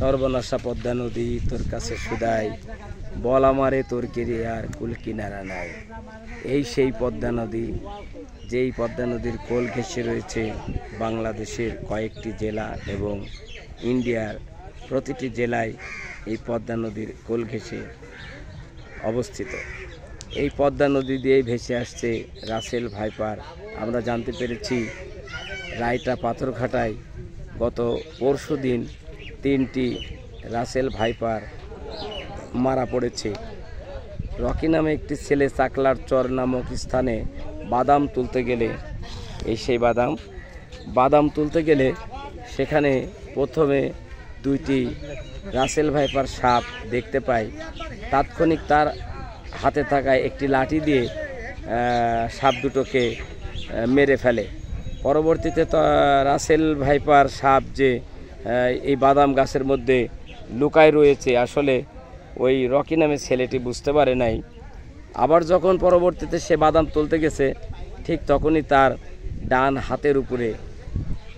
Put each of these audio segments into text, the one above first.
সর্বনাশা পদ্মা নদী তোর কাছে সুদাই, বল আমারে তোর কেরিয়ার কুল কিনারা নাই। এই সেই পদ্মা নদী, যেই পদ্মা নদীর কোল ঘেঁষে রয়েছে বাংলাদেশের কয়েকটি জেলা এবং ইন্ডিয়ার প্রতিটি জেলায় এই পদ্মা নদীর কোল ঘেঁষে অবস্থিত। এই পদ্মা নদী দিয়েই ভেসে আসছে রাসেল ভাইপার। আমরা জানতে পেরেছি রায়টা পাথরঘাটায় গত পরশুদিন 3টি রাসেল ভাইপার মারা পড়েছে। রকি নামে একটি ছেলে চাকলার চর নামক স্থানে বাদাম তুলতে গেলে, এই সেই বাদাম তুলতে গেলে সেখানে প্রথমে 2টি রাসেল ভাইপার সাপ দেখতে পায়। তাৎক্ষণিক তার হাতে থাকা একটি লাঠি দিয়ে সাপ দুটোকে মেরে ফেলে। পরবর্তীতে রাসেল ভাইপার সাপ যে এই বাদাম গাছের মধ্যে লুকায় রয়েছে আসলে ওই রকি নামে ছেলেটি বুঝতে পারে নাই। আবার যখন পরবর্তীতে সে বাদাম তুলতে গেছে ঠিক তখনই তার ডান হাতের উপরে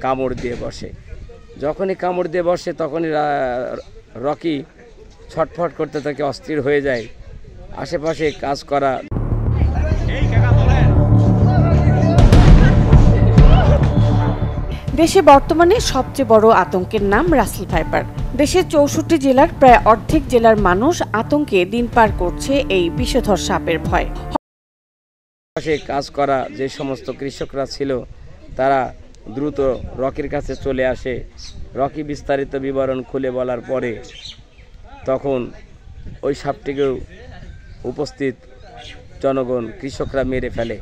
কামড় দিয়ে বসে। যখনই কামড় দিয়ে বসে তখনই রকি ছটফট করতে থাকে, অস্থির হয়ে যায়। আশেপাশে কাজ করা দেশে বর্তমানে সবচেয়ে বড় আতঙ্কের নাম রাসেল ভাইপার। দেশের 64 জেলার প্রায় অর্ধেক জেলার মানুষ আতঙ্কে দিন পার করছে এই বিষধর সাপের ভয়। কাজ করা যে সমস্ত কৃষকরা ছিল তারা দ্রুত রকির কাছে চলে আসে। রকি বিস্তারিত বিবরণ খুলে বলার পরে তখন ওই সাপটিকেও উপস্থিত জনগণ কৃষকরা মেরে ফেলে।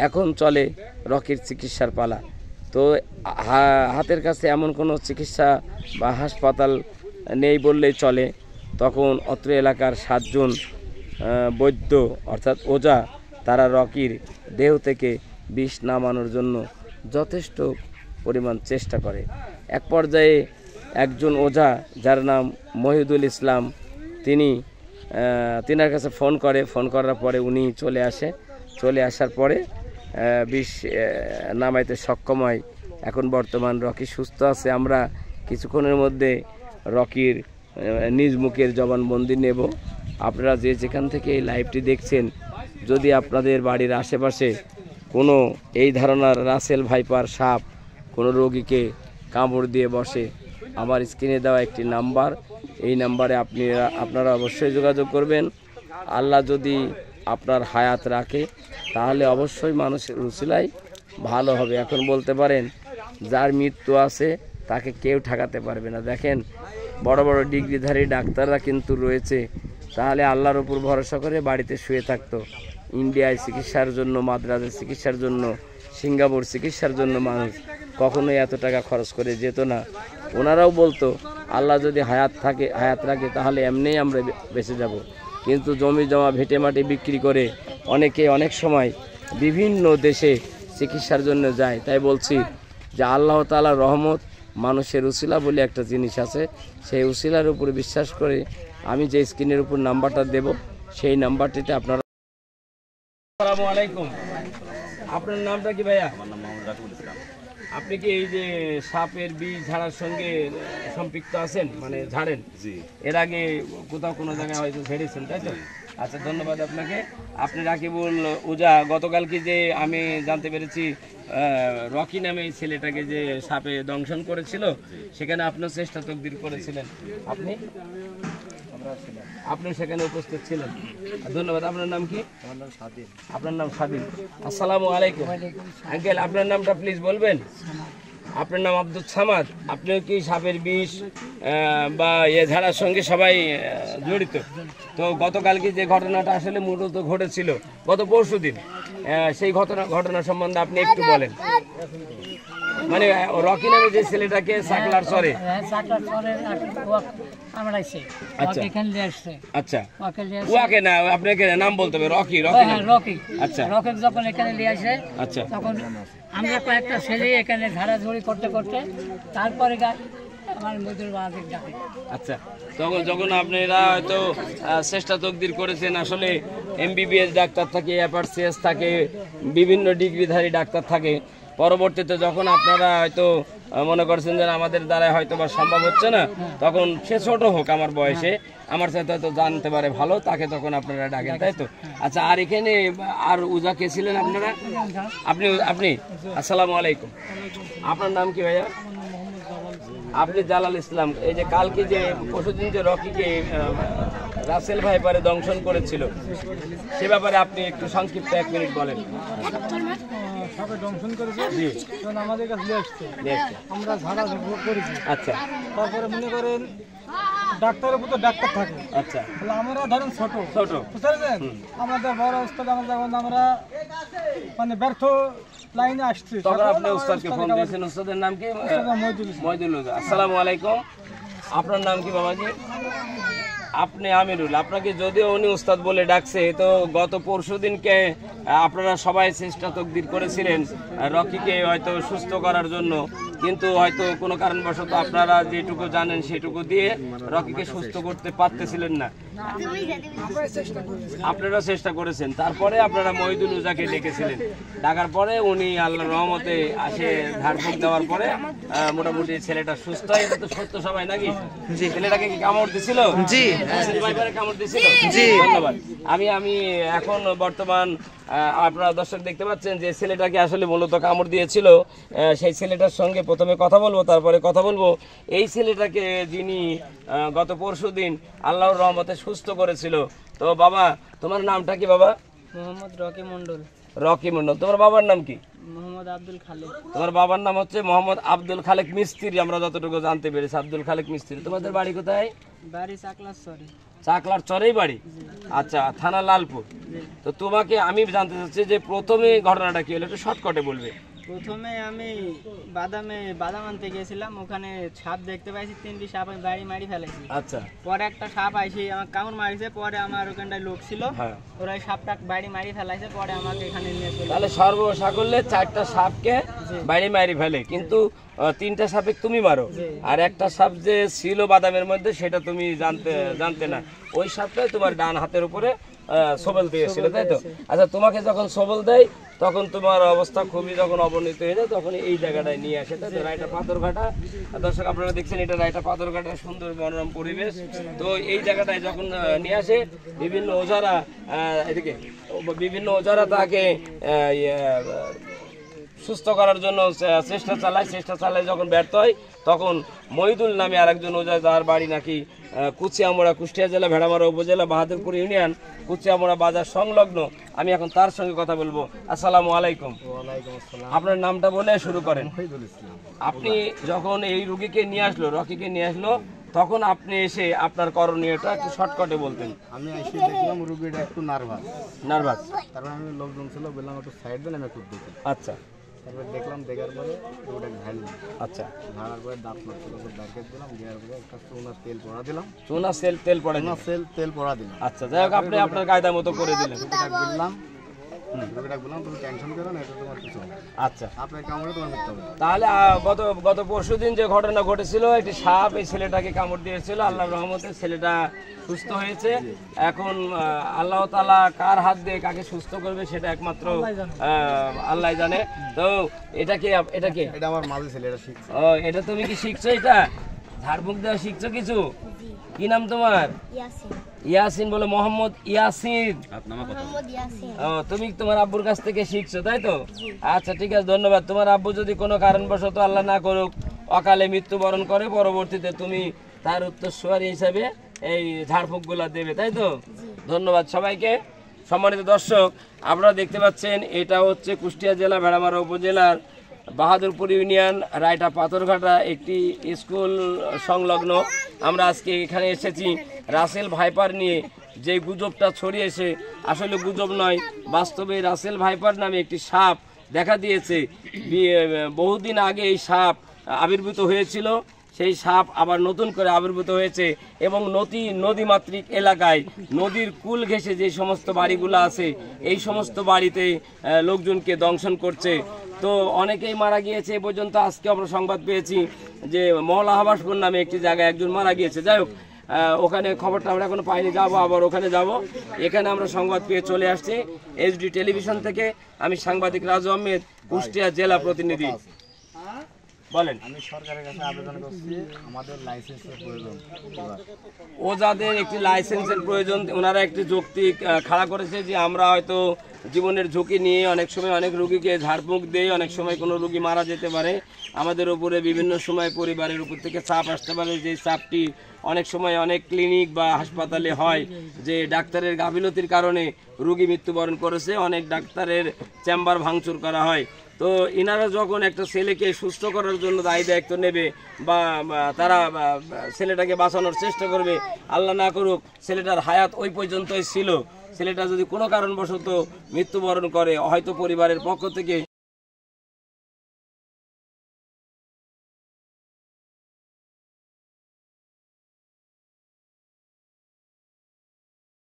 এখন চলে রকির চিকিৎসার পালা। তো হাতের কাছে এমন কোনো চিকিৎসা বা হাসপাতাল নেই বললেই চলে। তখন অত্র এলাকার 7 জন বৈদ্য অর্থাৎ ওঝা তারা রকির দেহ থেকে বিষ নামানোর জন্য যথেষ্ট পরিমাণ চেষ্টা করে। এক পর্যায়ে একজন ওঝা যার নাম মহিদুল ইসলাম তিনার কাছে ফোন করার পরে উনি চলে আসার পরে বিষ নামাইতে সক্ষম হয়। এখন বর্তমান রকি সুস্থ আছে। আমরা কিছুক্ষণের মধ্যে রকির নিজ মুখের জবানবন্দি নেব। আপনারা যেখান থেকে এই লাইভটি দেখছেন, যদি আপনাদের বাড়ির আশেপাশে কোনো এই ধরনের রাসেল ভাইপার সাপ কোনো রোগীকে কামড় দিয়ে বসে, আমার স্ক্রিনে দেওয়া একটি নাম্বার, এই নাম্বারে আপনারা অবশ্যই যোগাযোগ করবেন। আল্লাহ যদি আপনার হায়াত রাখে তাহলে অবশ্যই মানুষের উসিলায় ভালো হবে। এখন বলতে পারেন যার মৃত্যু আছে তাকে কেউ ঠেকাতে পারবে না। দেখেন বড় বড় ডিগ্রিধারী ডাক্তাররা কিন্তু রয়েছে, তাহলে আল্লাহর উপর ভরসা করে বাড়িতে শুয়ে থাকতো। ইন্ডিয়ায় চিকিৎসার জন্য, মাদ্রাজে চিকিৎসার জন্য, সিঙ্গাপুর চিকিৎসার জন্য মানুষ কখনোই এত টাকা খরচ করে যেত না। ওনারাও বলতো আল্লাহ যদি হায়াত রাখে তাহলে এমনিই আমরা বেঁচে যাব। কিন্তু জমি জমা ভিটে মাটি বিক্রি করে অনেকে অনেক সময় বিভিন্ন দেশে চিকিৎসার জন্য যায়। তাই বলছি যে আল্লাহ তাআলার রহমত, মানুষের উসিলা বলে একটা জিনিস আছে, সেই উসিলার উপর বিশ্বাস করে আমি যে স্ক্রিনের উপর নাম্বারটা দেব সেই নাম্বারটিতে আপনারা। আসসালামু আলাইকুম, আপনার নামটা কি ভাইয়া? আমার নাম মোহাম্মদ রাকিবুল ইসলাম। আপনি কি এই যে সাপের বিষ ঝাড়ার সঙ্গে সম্পৃক্ত আছেন, মানে ঝাড়েন? জি। এর আগে কোথাও কোনো জায়গায় হয়তো ঝেড়েছেন, তাই তো? আচ্ছা, ধন্যবাদ আপনাকে। আপনি রাকিবুল ওঝা, গতকাল কি যে আমি জানতে পেরেছি রকি নামে এই ছেলেটাকে যে সাপে দংশন করেছিল, সেখানে আপনার চেষ্টা তকদির করেছিলেন, আপনি সেখানে উপস্থিত ছিলেন। ধন্যবাদ। আপনার নাম কি? আপনার নাম স্বাধীন। আসসালামু আলাইকুম আঙ্কেল, আপনার নামটা প্লিজ বলবেন? আপনার নাম আব্দুল সামাদ। আপনিও কি সাপের বিষ বা ঝাড়ার সঙ্গে সবাই জড়িত? তো গতকালকে যে ঘটনাটা আসলে মূলত ঘটেছিল গত পরশুদিন, সেই ঘটনা সম্বন্ধে আপনি একটু বলেন। মানে রকি নামে যে ছেলেটাকে সাকলার চরে আচ্ছা, ওয়াকে না, আপনাকে নাম বলতে হবে রকি। আচ্ছা, যখন এখানে নিয়ে আসে, আচ্ছা, তখন আমরা কয়েকটা ছেলে এখানে ঝাড়াঝুড়ি করতে করতে তারপরে আচ্ছা, তখন যখন আপনারা হয়তো চেষ্টা তকদির করেছেন, আসলে MBBS ডাক্তার থাকে, FRCS থাকে, বিভিন্ন ডিগ্রিধারী ডাক্তার থাকে। পরবর্তীতে যখন আপনারা হয়তো মনে করছেন যে আমাদের দ্বারা হয়তো বা সম্ভব হচ্ছে না, তখন সে ছোট হোক আমার বয়সে, আমার সাথে হয়তো জানতে পারে ভালো, তাকে তখন আপনারা ডাকেন, তাই তো? আচ্ছা, আর এখানে আর উজা কে ছিলেন আপনারা? আপনি আসসালামু আলাইকুম, আপনার নাম কি ভাইয়া? আপনি জালাল ইসলাম। এই যে কালকে যে পরশুদিন যে রকিকে রাসেল ভাইপারে দংশন করেছিল, সে ব্যাপারে আপনি একটু সংক্ষিপ্ত 1 মিনিট বলেন। দংশন করেছে, জি, আমাদের কাছে আসছে, আমরা ঝাড়া করেছি। আচ্ছা, তারপরে মনে করেন ডাক্তারের উপর তো ডাক্তার থাকে, আচ্ছা, তাহলে আমরা ধরেন ছোট বুঝতে, আমাদের বড় অবস্থা আমরা মানে ব্যর্থ লাইনে আসছি, তখন আপনি উস্তাদকে ফোন দিয়েছেন। উস্তাদের নাম কি? মইদুল। আসসালামু আলাইকুম, আপনার নাম কি বাবাজি? আপনি আমিরুল। আপনাকে যদিও উনি উস্তাদ বলে ডাকছে, তো গত পরশুদিনকে আপনারা সবাই চেষ্টা তকদির করেছিলেন রকিকে হয়তো সুস্থ করার জন্য, কিন্তু হয়তো কোনো কারণবশত আপনারা যেটুকু জানেন সেটুকু দিয়ে রকিকে সুস্থ করতে পারতেছিলেন না। আপনারা চেষ্টা করেছেন, তারপরে আপনারা মহিদুল উজাকে ডেকেছিলেন। ডাকার পরে উনি আল্লাহর রহমতে আসে, ঝাড়ফুঁক দেওয়ার পরে মোটামুটি ছেলেটা সুস্থ। এটা তো সত্য সবাই নাকি? ছেলেটাকে কি কামড় দিছিল? জি, কামড় দিছিল। জি, ধন্যবাদ। আমি এখন বর্তমান আপনারা দর্শক দেখতে পাচ্ছেন যে ছেলেটাকে আসলে মূলত কামড় দিয়েছিল, সেই ছেলেটার সঙ্গে প্রথমে কথা বলবো, তারপরে কথা বলবো এই ছেলেটাকে যিনি গত পরশুদিন আল্লাহর রহমতে সুস্থ করেছিল। তো বাবা, তোমার নামটা কি বাবা? মোহাম্মদ রকি মন্ডল। রকি মন্ডল। তোমার বাবার নাম কি? মোহাম্মদ আব্দুল খালেক। তোমার বাবার নাম হচ্ছে মোহাম্মদ আব্দুল খালেক মিস্ত্রি, আমরা যতটুকু জানতে পেরেছি আব্দুল খালেক মিস্ত্রি। তোমাদের বাড়ি কোথায়? বাড়ি চাকলার চরে। চাকলার চরেই বাড়ি? আচ্ছা, থানা লালপুর। তো তোমাকে আমি জানতে চাচ্ছি যে প্রথমে ঘটনাটা কি হলো, একটু শর্টকাটে বলবে। প্রথমে আমি বাদাম আনতে গেছিলাম, ওখানে সাপ দেখতে পাইছি, 3টি সাপ আমি বাড়ি মারি ফেলেছি। আচ্ছা, পরে একটা সাপ আইসি আমার কামড় মারিছে, পরে আমার ওখানটায় লোক ছিল, ওরা সাপটা বাড়ি মারি ফেলাইছে, পরে আমাকে এখানে নিয়ে চলে। তাহলে সর্বসাকল্যে 4টা সাপকে বাড়ি মারি ফেলে, কিন্তু 3টা সাপে তুমি মারো, আর একটা সাপ যে ছিল বাদামের মধ্যে সেটা তুমি জানতে না। ওই সাপটাই তোমার ডান হাতের উপরে সবল দিয়েছিল, তাই তো? আচ্ছা, তোমাকে যখন সবল দেয় তখন তোমার অবস্থা খুবই যখন অবনতি হয়ে যায়, তখন এই জায়গাটায় নিয়ে আসে, তাই তো? রায়টা পাথরঘাটা। দর্শক আপনারা দেখছেন এটা রায়টা পাথরঘাটার সুন্দর মনোরম পরিবেশ। তো এই জায়গাটায় যখন নিয়ে আসে বিভিন্ন ওজারা তাকে সুস্থ করার জন্য চেষ্টা চালায়। যখন ব্যর্থ হয় তখন মহিদুল নামে আরেকজন ওজা, যার বাড়ি নাকি কুচিয়ামোড়া, কুষ্টিয়া জেলা ভেড়ামারা উপজেলা বাহাদুরপুর ইউনিয়ন, কুচিয়ামোড়া বাজার সংলগ্ন। আমি এখন তার সঙ্গে কথা বলবো। আসসালামু আলাইকুম। আপনার নামটা বলে শুরু করেন। আপনি যখন এই রোগীকে নিয়ে আসলো, রকিকে নিয়ে আসলো, তখন আপনি এসে আপনার করণীয়টা একটু শর্টকাটে বলতেন। আমি এসে দেখলাম রোগীটা একটু নার্ভাস, তারপর আমি লোকজন ছিল বললাম একটু সাইড দেন, আমি একটু দেখি। আচ্ছা, তারপর দেখলাম, দেখার পরে রোগীটা ঝাড়লাম। আচ্ছা, ঝাড়ার পরে দাঁত মারছিল, দাঁড়কে দিলাম, দেওয়ার পরে একটা চুনা তেল পড়া দিলাম। তেল পড়া দিলাম। আচ্ছা, যাই হোক, আপনি আপনার কায়দা মতো করে দিলেন। বললাম তুমি টেনশন করো না, এটা তোমার কিছু হবে। আচ্ছা, আপনার কামড়ে তোমার মৃত্যু হবে। তাহলে গত পরশুদিন যে ঘটনা ঘটেছিল, একটি সাপ এই ছেলেটাকে কামড় দিয়েছিল, আল্লাহর রহমতে ছেলেটা সুস্থ হয়েছে। এখন আল্লাহ তাআলা কার হাত দিয়ে কাকে সুস্থ করবে সেটা একমাত্র আল্লাহ জানে। তো এটা আমার মাঝে ছেলে, এটা শিখছে। ও, এটা তুমি কি শিখছো? এটা ঝাড়ফুঁক দেওয়া শিখছো কিছু? কি নাম তোমার? ইয়াসিন। বলে মোহাম্মদ ইয়াসিন। ও, তুমি তোমার আব্বুর কাছ থেকে শিখছো, তাই তো? আচ্ছা, ঠিক আছে, ধন্যবাদ। তোমার আব্বু যদি কোনো কারণবশত আল্লাহ না করুক অকালে মৃত্যুবরণ করে, পরবর্তীতে তুমি তার উত্তরসূরি হিসাবে এই ঝাড়ফুঁকগুলা দেবে, তাই তো? ধন্যবাদ সবাইকে। সম্মানিত দর্শক, আপনারা দেখতে পাচ্ছেন এটা হচ্ছে কুষ্টিয়া জেলা ভেড়ামারা উপজেলার বাহাদুরপুর ইউনিয়ন রায়টা পাথরঘাটা একটি স্কুল সংলগ্ন। আমরা আজকে এখানে এসেছি রাসেল ভাইপার নিয়ে। যে গুজবটা ছড়িয়েছে আসলে গুজব নয়, বাস্তবে রাসেল ভাইপার নামে একটি সাপ দেখা দিয়েছে। বহুদিন আগে এই সাপ আবির্ভূত হয়েছিল, সেই সাপ আবার নতুন করে আবির্ভূত হয়েছে এবং নদীমাতৃক এলাকায় নদীর কুল ঘেঁষে যে সমস্ত বাড়িগুলো আছে এই সমস্ত বাড়িতে লোকজনকে দংশন করছে। তো অনেকেই মারা গিয়েছে এ পর্যন্ত। আজকে আমরা সংবাদ পেয়েছি যে মহলা হাবাসপুর নামে একটি জায়গায় একজন মারা গিয়েছে। যাই হোক, ওখানে খবরটা আমরা এখনো পাইনি, যাবো, আবার ওখানে যাব। এখানে আমরা সংবাদ পেয়ে চলে আসছি এইচডি টেলিভিশন থেকে। আমি সাংবাদিক রাজু আহমেদ, কুষ্টিয়া জেলা প্রতিনিধি। বলেন। আমি সরকারের কাছে আবেদন করছি, আমাদের লাইসেন্সের প্রয়োজন। ও যাদের একটি লাইসেন্সের প্রয়োজন, ওনারা একটি যৌক্তিক খাড়া করেছে যে আমরা হয়তো জীবনের ঝুঁকি নিয়ে অনেক সময় অনেক রোগীকে ঝাড়ফুঁক দেই, অনেক সময় কোনো রোগী মারা যেতে পারে, আমাদের উপরে বিভিন্ন সময় পরিবারের উপর থেকে চাপ আসতে পারে, যে চাপটি অনেক সময় অনেক ক্লিনিক বা হাসপাতালে হয় যে ডাক্তারের গাফিলতির কারণে রোগী মৃত্যুবরণ করেছে, অনেক ডাক্তারের চেম্বার ভাঙচুর করা হয়। তো ইনারা যখন একটা ছেলেকে সুস্থ করার জন্য দায়ী দায়িত্ব নেবে বা তারা ছেলেটাকে বাঁচানোর চেষ্টা করবে, আল্লাহ না করুক ছেলেটার হায়াত ওই পর্যন্তই ছিল, ছেলেটা যদি কোনো কারণবশত মৃত্যুবরণ করে, হয়তো পরিবারের পক্ষ থেকে